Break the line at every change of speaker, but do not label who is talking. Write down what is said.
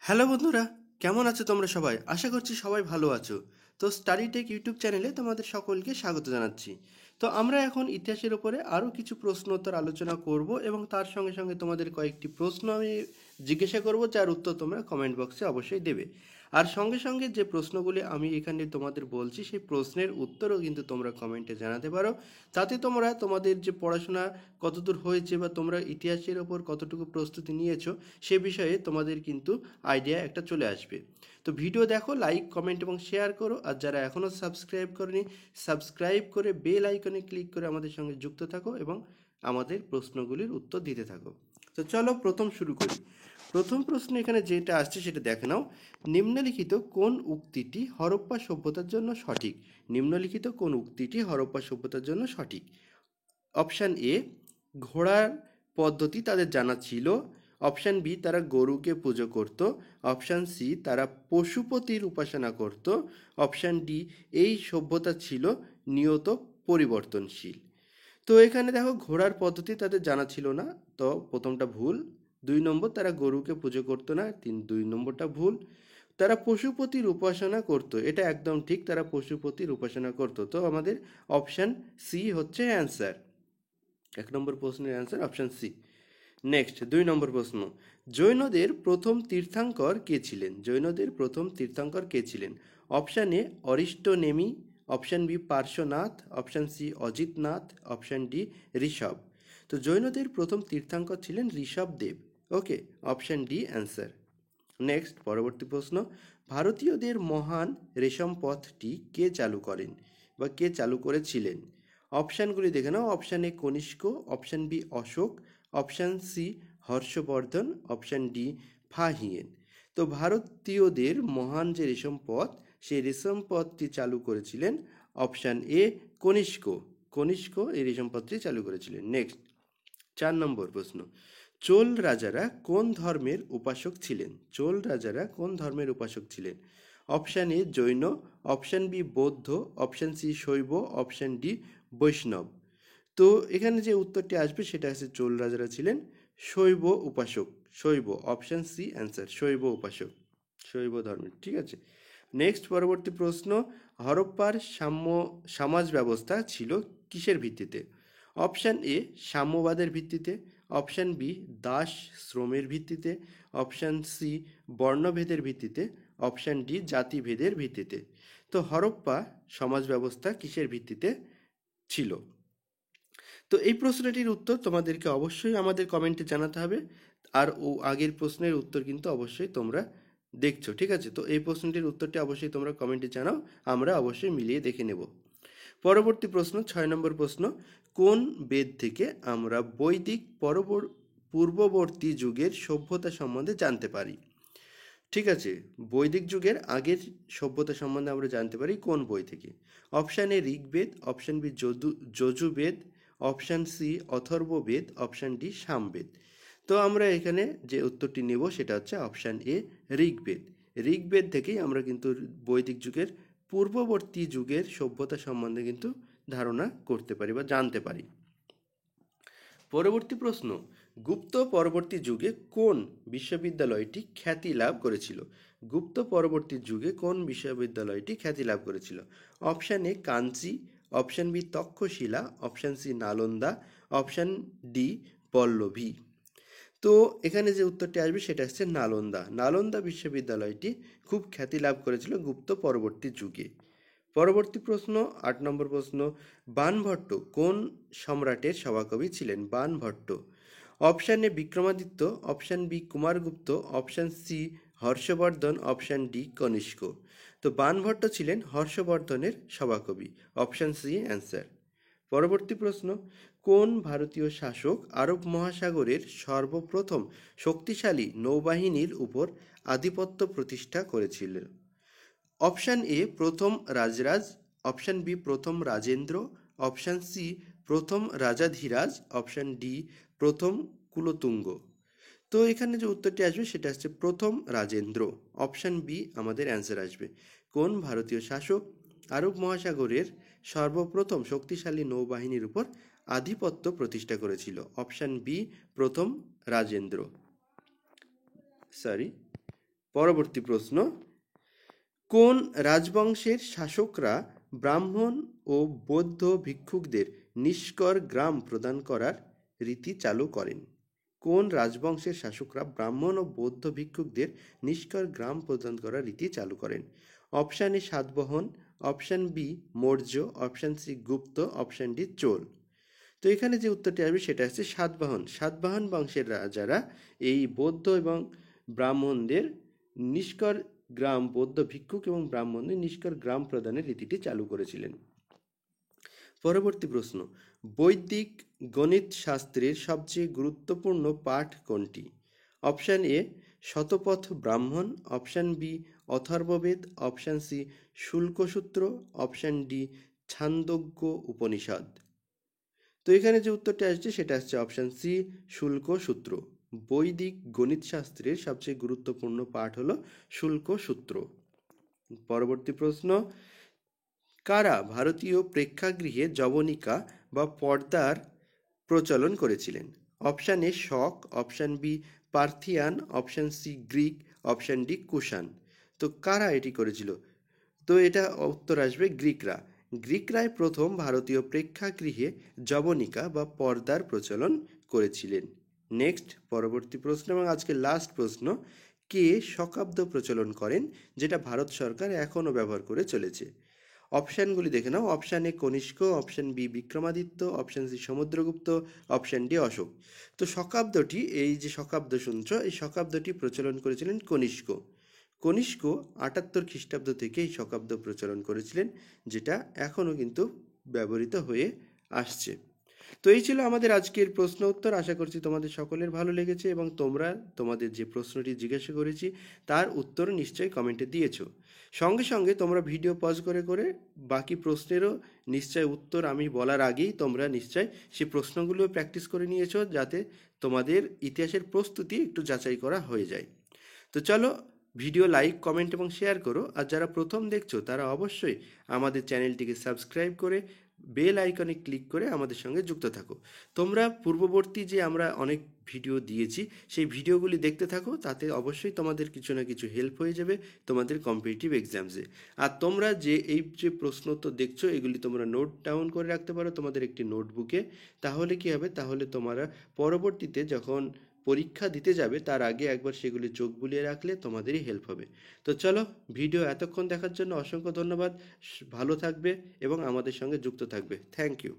Hello বন্ধুরা, কেমন আছো তোমরা সবাই? আশা করছি সবাই ভালো আছো। তো স্টাডি টেক ইউটিউব চ্যানেলে তোমাদের সকলকে স্বাগত জানাচ্ছি। তো আমরা এখন ইতিহাসের উপরে আরও কিছু প্রশ্ন উত্তর আলোচনা করব এবং তার সঙ্গে সঙ্গে তোমাদের কয়েকটি প্রশ্ন আমি জিজ্ঞাসা করব, যার উত্তর তোমরা কমেন্ট বক্সে অবশ্যই দেবে। আর সঙ্গে সঙ্গে যে প্রশ্নগুলি আমি এখানে তোমাদের বলছি সেই প্রশ্নের উত্তরও কিন্তু তোমরা কমেন্টে জানাতে পারো। তাতে তোমরা তোমাদের যে পড়াশোনা কতদূর হয়েছে বা তোমরা ইতিহাসের ওপর কতটুকু প্রস্তুতি নিয়েছো সে বিষয়ে তোমাদের কিন্তু আইডিয়া একটা চলে আসবে। তো ভিডিও দেখো, লাইক কমেন্ট এবং শেয়ার করো। আর যারা এখনও সাবস্ক্রাইব করনি, সাবস্ক্রাইব করে বেল আইকনে ক্লিক করে আমাদের সঙ্গে যুক্ত থাকো এবং আমাদের প্রশ্নগুলির উত্তর দিতে থাকো। তো চলো প্রথম শুরু করি। প্রথম প্রশ্ন এখানে যেটা আসছে সেটা দেখে নাও। নিম্নলিখিত কোন উক্তিটি হরপ্পা সভ্যতার জন্য সঠিক? নিম্নলিখিত কোন উক্তিটি হরপ্পা সভ্যতার জন্য সঠিক? অপশান এ, ঘোড়ার পদ্ধতি তাদের জানা ছিল। অপশান বি, তারা গরুকে পুজো করত। অপশান সি, তারা পশুপতির উপাসনা করত। অপশান ডি, এই সভ্যতা ছিল নিয়ত পরিবর্তনশীল। তো এখানে দেখো, ঘোড়ার পদ্ধতি তাদের জানা ছিল না, তো প্রথমটা ভুল। 2 নম্বর, তারা গরুকে পুজো করতো না, 2 নম্বরটা ভুল। তারা পশুপতির উপাসনা করত, এটা একদম ঠিক, তারা পশুপতির উপাসনা করত। তো আমাদের অপশান সি হচ্ছে অ্যান্সার। 1 নম্বর প্রশ্নের অ্যান্সার অপশান সি। নেক্সট 2 নম্বর প্রশ্ন। জৈনদের প্রথম তীর্থঙ্কর কে ছিলেন? জৈনদের প্রথম তীর্থঙ্কর কে ছিলেন? Option A Arishtanemi, option B Parshvanath, option C Ajitnath, option D Rishabh. তো জৈনদের প্রথম তীর্থঙ্কর ছিলেন Rishabhdev. Okay, option D answer. Next পরবর্তী প্রশ্ন। ভারতীয়দের মহান রেশম পথটি কে চালু করেন বা কে চালু করেছিলেন? অপশানগুলি দেখে নাও। Option A Kanishka, option B Ashoka, option C Harshavardhana, option D Fahien. তো ভারতীয়দের মহান যে রেশম পথ, সেই রেশম পথটি চালু করেছিলেন অপশান এ কনিষ্ক। কনিষ্ক এই রেশম পথটি চালু করেছিলেন। নেক্সট 4 নম্বর প্রশ্ন। চোল রাজারা কোন ধর্মের উপাসক ছিলেন? চোল রাজারা কোন ধর্মের উপাসক ছিলেন? অপশান এ জৈন, অপশান বি বৌদ্ধ, অপশান সি শৈব, অপশান ডি বৈষ্ণব। তো এখানে যে উত্তরটি আসবে সেটা হচ্ছে চোল রাজারা ছিলেন শৈব উপাসক। শৈব, অপশান সি অ্যান্সার, শৈব উপাসক, শৈব ধর্মের। ঠিক আছে। নেক্সট পরবর্তী প্রশ্ন। হরপ্পার সমাজ ব্যবস্থা ছিল কিসের ভিত্তিতে? অপশান এ সাম্যবাদের ভিত্তিতে, অপশান বি দাস শ্রমের ভিত্তিতে, অপশান সি বর্ণভেদের ভিত্তিতে, অপশান ডি জাতিভেদের ভিত্তিতে। তো হরপ্পা সমাজ ব্যবস্থা কিসের ভিত্তিতে ছিল? তো এই প্রশ্নটির উত্তর তোমাদেরকে অবশ্যই আমাদের কমেন্টে জানাতে হবে। আর আগের প্রশ্নের উত্তর কিন্তু অবশ্যই তোমরা দেখছো, ঠিক আছে? তো এই প্রশ্নটির উত্তরটি অবশ্যই তোমরা কমেন্টে জানাও, আমরা অবশ্যই মিলিয়ে দেখে নেব। পরবর্তী প্রশ্ন 6 নম্বর প্রশ্ন। কোন বেদ থেকে আমরা বৈদিক পূর্ববর্তী যুগের সভ্যতা সম্বন্ধে জানতে পারি? ঠিক আছে, বৈদিক যুগের আগের সভ্যতা সম্বন্ধে আমরা জানতে পারি কোন বই থেকে? Option A Rigveda, option B Yajurveda, option C Atharvaveda, option D Samaveda. তো আমরা এখানে যে উত্তরটি নেব সেটা হচ্ছে অপশান এ ঋগ্বেদ। ঋগ্বেদ থেকেই আমরা কিন্তু বৈদিক যুগের পূর্ববর্তী যুগের সভ্যতা সম্বন্ধে কিন্তু ধারণা করতে পারি বা জানতে পারি। পরবর্তী প্রশ্ন। গুপ্ত পরবর্তী যুগে কোন বিশ্ববিদ্যালয়টি খ্যাতি লাভ করেছিল? গুপ্ত পরবর্তী যুগে কোন বিশ্ববিদ্যালয়টি খ্যাতি লাভ করেছিল? Option A Kanchi, option B Taxila, option C Nalanda, option D Pallavi. তো এখানে যে উত্তরটি আসবে সেটা হচ্ছে নালন্দা। নালন্দা বিশ্ববিদ্যালয়টি খুব খ্যাতি লাভ করেছিল গুপ্ত পরবর্তী যুগে। পরবর্তী প্রশ্ন 8 নম্বর প্রশ্ন। বাণভট্ট কোন সম্রাটের সভাকবি ছিলেন? Banabhatta. Option A Vikramaditya, option B Kumaragupta, option C Harshavardhana, option D Kanishka. তো বাণভট্ট ছিলেন হর্ষবর্ধনের সভাকবি, অপশান সি অ্যান্সার। পরবর্তী প্রশ্ন। কোন ভারতীয় শাসক আরব মহাসাগরের সর্বপ্রথম শক্তিশালী নৌবাহিনীর উপর আধিপত্য প্রতিষ্ঠা করেছিলেন? অপশান এ প্রথম রাজরাজ, অপশান বি প্রথম রাজেন্দ্র, অপশান সি প্রথম রাজাধিরাজ, অপশান ডি প্রথম কুলোতুঙ্গ। তো এখানে যে উত্তরটি আসবে সেটা হচ্ছে প্রথম রাজেন্দ্র। অপশান বি আমাদের অ্যান্সার আসবে। কোন ভারতীয় শাসক আরব মহাসাগরের সর্বপ্রথম শক্তিশালী নৌবাহিনীর উপর আধিপত্য প্রতিষ্ঠা করেছিল? অপশান বি প্রথম রাজেন্দ্র। সরি, পরবর্তী প্রশ্ন, কোন রাজবংশের শাসকরা ব্রাহ্মণ ও বৌদ্ধ ভিক্ষুকদের নিষ্কর গ্রাম প্রদান করার রীতি চালু করেন? কোন রাজবংশের শাসকরা ব্রাহ্মণ ও বৌদ্ধ ভিক্ষুকদের নিষ্কর গ্রাম প্রদান করার রীতি চালু করেন? Option A Satavahana, option B Maurya, option C Gupta, option D Chola. তো এখানে যে উত্তরটি আসবে সেটা হচ্ছে সাতবাহন। সাতবাহন বংশের রাজারা এই বৌদ্ধ এবং ব্রাহ্মণদের নিষ্কর গ্রাম, বৌদ্ধ ভিক্ষুক এবং ব্রাহ্মণদের নিষ্কর গ্রাম প্রদানের রীতিটি চালু করেছিলেন। পরবর্তী প্রশ্ন, বৈদিক গণিত শাস্ত্রের সবচেয়ে গুরুত্বপূর্ণ পাঠ কোনটি? Option A Shatapatha Brahmana, option B Atharvaveda, option C Shulkasutra, option D Chandogya Upanishad. তো এখানে যে উত্তরটি আসছে সেটা হচ্ছে অপশান সি শুল্কসূত্র। বৈদিক গণিত শাস্ত্রের সবচেয়ে গুরুত্বপূর্ণ পাঠ হলো শুল্কসূত্র। পরবর্তী প্রশ্ন, কারা ভারতীয় প্রেক্ষাগৃহে যবনিকা বা পর্দার প্রচলন করেছিলেন? Option A Shaka, option B Parthian, option C Greek, option D Kushan. তো কারা এটি করেছিল? তো এটা উত্তর আসবে গ্রিকরা। গ্রিকরাই প্রথম ভারতীয় প্রেক্ষাগৃহে যবনিকা বা পর্দার প্রচলন করেছিলেন। নেক্সট, পরবর্তী প্রশ্ন এবং আজকে লাস্ট প্রশ্ন, কে শকাব্দ প্রচলন করেন, যেটা ভারত সরকার এখনও ব্যবহার করে চলেছে? অপশানগুলি দেখে নাও। Option A Kanishka, option B Vikramaditya, option C Samudragupta, option D Ashoka. তো শকাব্দটি, এই যে শকাব্দ শুনছ, এই শকাব্দটি প্রচলন করেছিলেন কনিষ্ক। কনিষ্ক ৭৮ খ্রিস্টাব্দ থেকে এই শকাব্দ প্রচলন করেছিলেন, যেটা এখনও কিন্তু ব্যবহৃত হয়ে আসছে। তো এই ছিল আমাদের আজকের প্রশ্ন উত্তর। আশা করছি তোমাদের সকলের ভালো লেগেছে এবং তোমরা তোমাদের যে প্রশ্নটি জিজ্ঞাসা করেছি তার উত্তর নিশ্চয়ই কমেন্টে দিয়েছো। সঙ্গে সঙ্গে তোমরা ভিডিও পজ করে করে বাকি প্রশ্নেরও নিশ্চয় উত্তর আমি বলার আগেই তোমরা নিশ্চয় সেই প্রশ্নগুলো প্র্যাকটিস করে নিয়েছো, যাতে তোমাদের ইতিহাসের প্রস্তুতি একটু যাচাই করা হয়ে যায়। তো চলো, ভিডিও লাইক, কমেন্ট এবং শেয়ার করো। আর যারা প্রথম দেখছো তারা অবশ্যই আমাদের চ্যানেলটিকে সাবস্ক্রাইব করে বেল আইকনে ক্লিক করে আমাদের সঙ্গে যুক্ত থাকো। তোমরা পূর্ববর্তী যে আমরা অনেক ভিডিও দিয়েছি সেই ভিডিওগুলি দেখতে থাকো, তাতে অবশ্যই তোমাদের কিছু না কিছু হেল্প হয়ে যাবে তোমাদের কম্পিটিটিভ এক্সামসে। আর তোমরা যে এই যে প্রশ্ন উত্তর দেখছো এগুলি তোমরা নোট ডাউন করে রাখতে পারো তোমাদের একটি নোটবুকে। তাহলে কি হবে, তাহলে তোমরা পরবর্তীতে যখন পরীক্ষা দিতে যাবে তার আগে একবার সেগুলি চোখ বুলিয়ে রাখলে তোমাদেরই হেল্প হবে। তো চলো, ভিডিও এতক্ষণ দেখার জন্য অসংখ্য ধন্যবাদ। ভালো থাকবে এবং আমাদের সঙ্গে যুক্ত থাকবে। Thank you.